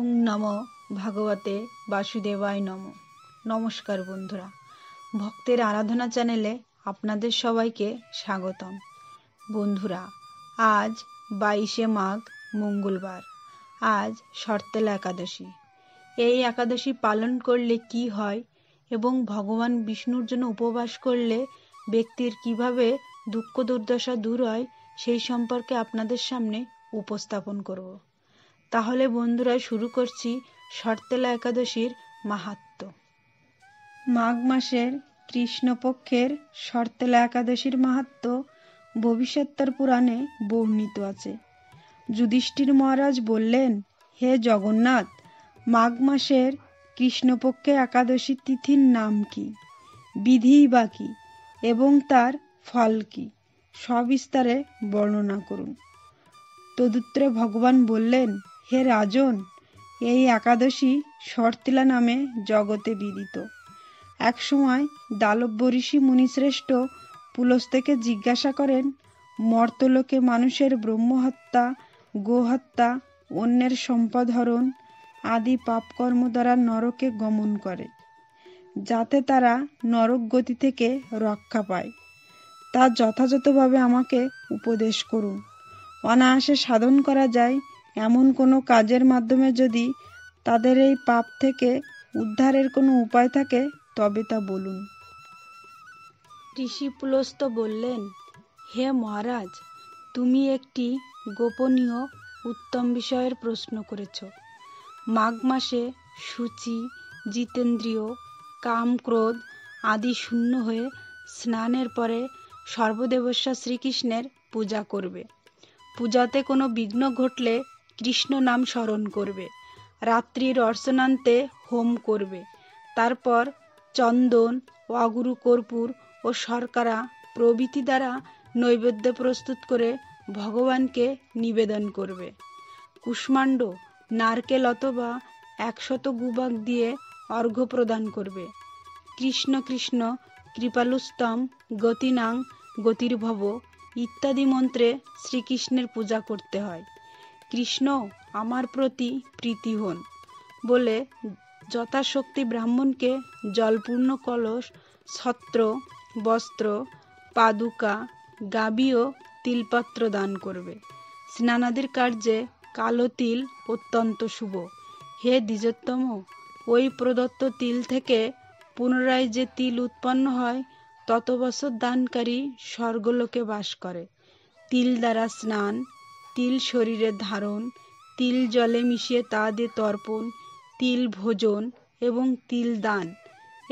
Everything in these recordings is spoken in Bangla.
ওং নমো ভগবতে বাসুদেবায় নমো। নমস্কার বন্ধুরা, ভক্তের আরাধনা চ্যানেলে আপনাদের সবাইকে স্বাগতম। বন্ধুরা, আজ 22শে মাঘ মঙ্গলবার। আজ শর্তেলা একাদশী। এই একাদশী পালন করলে কি হয় এবং ভগবান বিষ্ণুর জন্য উপবাস করলে ব্যক্তির কিভাবে দুঃখ দুর্দশা দূর হয় সেই সম্পর্কে আপনাদের সামনে উপস্থাপন করব। তাহলে বন্ধুরা, শুরু করছি শর্তেলা একাদশীর মাহাত্ম্য। মাঘ মাসের কৃষ্ণপক্ষের শর্তেলা একাদশীর মাহাত্ম্য ভবিষ্যত্তর পুরাণে বর্ণিত আছে। যুধিষ্ঠির মহারাজ বললেন, হে জগন্নাথ, মাঘ মাসের কৃষ্ণপক্ষে একাদশী তিথির নাম কি, বিধিই বা কি এবং তার ফল কি, সবিস্তারে বর্ণনা করুন। তদুত্তরে ভগবান বললেন, হে রাজন, এই একাদশী শর্তেলা নামে জগতে বিদিত। একসময় দালব্য ঋষি মুনিশ্রেষ্ঠ পুলস্ত্যকে জিজ্ঞাসা করেন, মর্তলোকে মানুষের ব্রহ্মহত্যা, গোহত্যা, অন্যের সম্পদ হরণ আদি পাপকর্ম দ্বারা নরকে গমন করে, যাতে তারা নরক গতি থেকে রক্ষা পায়, তা যথাযথভাবে আমাকে উপদেশ করুন। অনায়াসে সাধন করা যায় এমন কোনো কাজের মাধ্যমে যদি তাদের এই পাপ থেকে উদ্ধারের কোনো উপায় থাকে তবে তা বলুন। ঋষি পুলস্ত্য বললেন, হে মহারাজ, তুমি একটি গোপনীয় উত্তম বিষয়ের প্রশ্ন করেছ। মাঘ মাসে শুচি, জিতেন্দ্রিয়, কাম ক্রোধ আদি শূন্য হয়ে স্নানের পরে সর্বদেবস্বা শ্রীকৃষ্ণের পূজা করবে। পূজাতে কোনো বিঘ্ন ঘটলে কৃষ্ণ নাম স্মরণ করবে। রাত্রির অর্চনান্তে হোম করবে। তারপর চন্দন, অগুরু কর্পূর ও শর্করা প্রভৃতি দ্বারা নৈবেদ্য প্রস্তুত করে ভগবানকে নিবেদন করবে। কুষ্মাণ্ড, নারকেল অথবা 100 গুবাক দিয়ে অর্ঘ্য প্রদান করবে। কৃষ্ণ কৃষ্ণ কৃপালুস্তম গতিনাং গতির্ভব ইত্যাদি মন্ত্রে শ্রীকৃষ্ণের পূজা করতে হয়। কৃষ্ণ আমার প্রতি প্রীতি হন বলে যথাশক্তি ব্রাহ্মণকে জলপূর্ণ কলস, ছত্র, বস্ত্র, পাদুকা, গাবি ও তিলপত্র দান করবে। স্নানাদির কার্যে কালো তিল অত্যন্ত শুভ। হে দ্বিজোত্তম, ওই প্রদত্ত তিল থেকে পুনরায় যে তিল উৎপন্ন হয় তত বছর দানকারী স্বর্গলোকে বাস করে। তিল দ্বারা স্নান, তিল শরীরে ধারণ, তিল জলে মিশিয়ে তা দিয়ে তর্পণ, তিল ভোজন এবং তিল দান,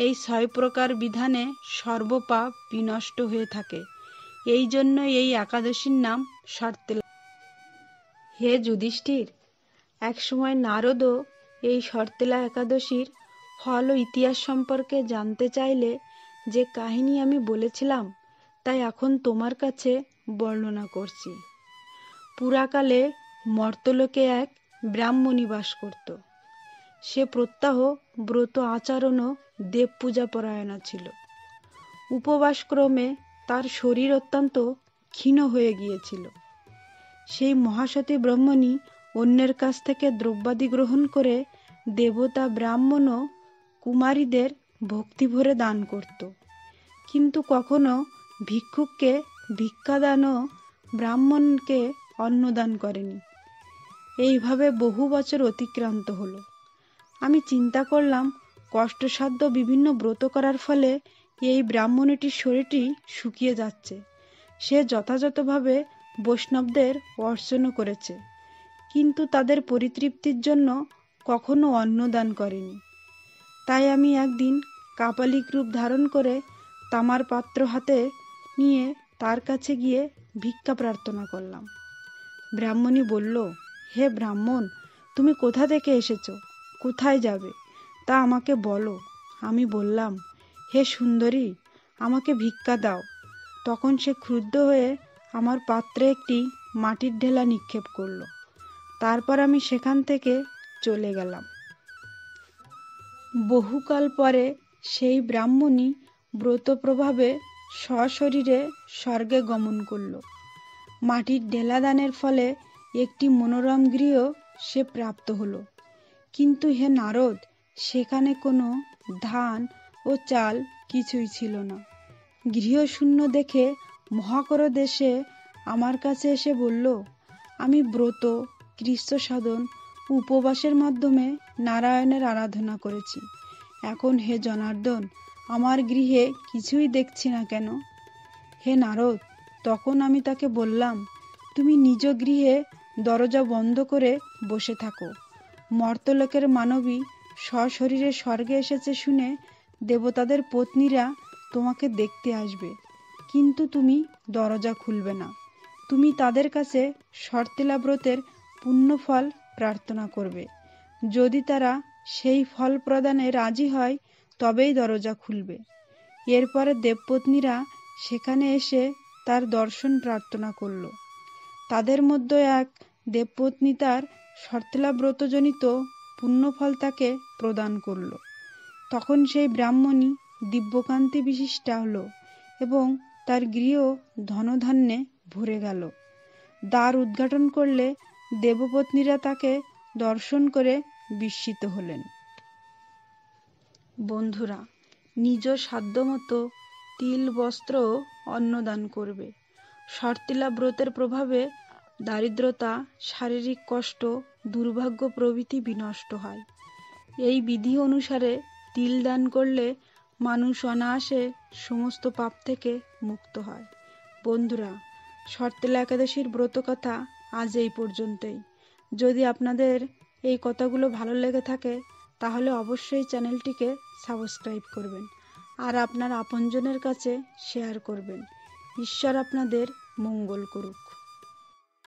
এই 6 প্রকার বিধানে সর্বপাপ বিনষ্ট হয়ে থাকে। এই জন্য এই একাদশীর নাম শর্তেলা। হে যুধিষ্ঠির, একসময় নারদও এই শর্তেলা একাদশীর ফল ও ইতিহাস সম্পর্কে জানতে চাইলে যে কাহিনী আমি বলেছিলাম তাই এখন তোমার কাছে বর্ণনা করছি। পুরাকালে মর্তলোকে এক ব্রাহ্মণী বাস করত। সে প্রত্যহ ব্রত আচরণ ও দেব পূজা পরায়ণা ছিল। উপবাসক্রমে তার শরীর অত্যন্ত ক্ষীণ হয়ে গিয়েছিল। সেই মহাসতী ব্রাহ্মণী অন্যের কাছ থেকে দ্রব্যাদি গ্রহণ করে দেবতা, ব্রাহ্মণ ও কুমারীদের ভক্তিভরে দান করত, কিন্তু কখনো ভিক্ষুককে ভিক্ষাদান ও ব্রাহ্মণকে অন্নদান করেনি। এইভাবে বহু বছর অতিক্রান্ত হলো। আমি চিন্তা করলাম, কষ্টসাধ্য বিভিন্ন ব্রত করার ফলে এই ব্রাহ্মণীটির শরীরটি শুকিয়ে যাচ্ছে। সে যথাযথভাবে বৈষ্ণবদের অর্চনা করেছে, কিন্তু তাদের পরিতৃপ্তির জন্য কখনো অন্নদান করেনি। তাই আমি একদিন কাপালিক রূপ ধারণ করে তামার পাত্র হাতে নিয়ে তার কাছে গিয়ে ভিক্ষা প্রার্থনা করলাম। ব্রাহ্মণী বলল, হে ব্রাহ্মণ, তুমি কোথা থেকে এসেছো, কোথায় যাবে তা আমাকে বলো। আমি বললাম, হে সুন্দরী, আমাকে ভিক্ষা দাও। তখন সে ক্রুদ্ধ হয়ে আমার পাত্রে একটি মাটির ঢেলা নিক্ষেপ করল। তারপর আমি সেখান থেকে চলে গেলাম। বহুকাল পরে সেই ব্রাহ্মণী ব্রত প্রভাবে সশরীরে স্বর্গে গমন করল। মাটির ঢেলা দানের ফলে একটি মনোরম গৃহ সে প্রাপ্ত হলো। কিন্তু হে নারদ, সেখানে কোনো ধান ও চাল কিছুই ছিল না। গৃহশূন্য দেখে মহাকরদ এসে আমার কাছে এসে বলল, আমি ব্রত, কৃচ্ছ সাধন, উপবাসের মাধ্যমে নারায়ণের আরাধনা করেছি। এখন হে জনার্দন, আমার গৃহে কিছুই দেখছি না কেন? হে নারদ, তখন আমি তাকে বললাম, তুমি নিজ গৃহে দরজা বন্ধ করে বসে থাকো। মর্তলোকের মানবী সশরীরে স্বর্গে এসেছে শুনে দেবতাদের পত্নীরা তোমাকে দেখতে আসবে, কিন্তু তুমি দরজা খুলবে না। তুমি তাদের কাছে শর্তিলা ব্রতের পুণ্যফল প্রার্থনা করবে। যদি তারা সেই ফল প্রদানে রাজি হয় তবেই দরজা খুলবে। এরপরে দেবপত্নীরা সেখানে এসে তার দর্শন প্রার্থনা করল। তাদের মধ্যে এক দেবপত্নী তার শর্তিলা ব্রতজনিত পুণ্যফল তাকে প্রদান করল। তখন সেই ব্রাহ্মণী দিব্যকান্তি বিশিষ্টা হল এবং তার গৃহ ধনধান্যে ভরে গেল। দ্বার উদ্ঘাটন করলে দেবপত্নীরা তাকে দর্শন করে বিস্মিত হলেন। বন্ধুরা, নিজ সাধ্যমতো তিল, বস্ত্র ও অন্নদান করবে। শর্তিলা ব্রতের প্রভাবে দারিদ্রতা, শারীরিক কষ্ট, দুর্ভাগ্য প্রভৃতি বিনষ্ট হয়। এই বিধি অনুসারে তিল দান করলে মানুষ অনায়াসে সমস্ত পাপ থেকে মুক্ত হয়। বন্ধুরা, শর্তিলা একাদশীর ব্রত কথা আজ এই পর্যন্তই। যদি আপনাদের এই কথাগুলো ভালো লেগে থাকে তাহলে অবশ্যই চ্যানেলটিকে সাবস্ক্রাইব করবেন আর আপনার আপনজনের কাছে শেয়ার করবেন। ঈশ্বর আপনাদের মঙ্গল করুক।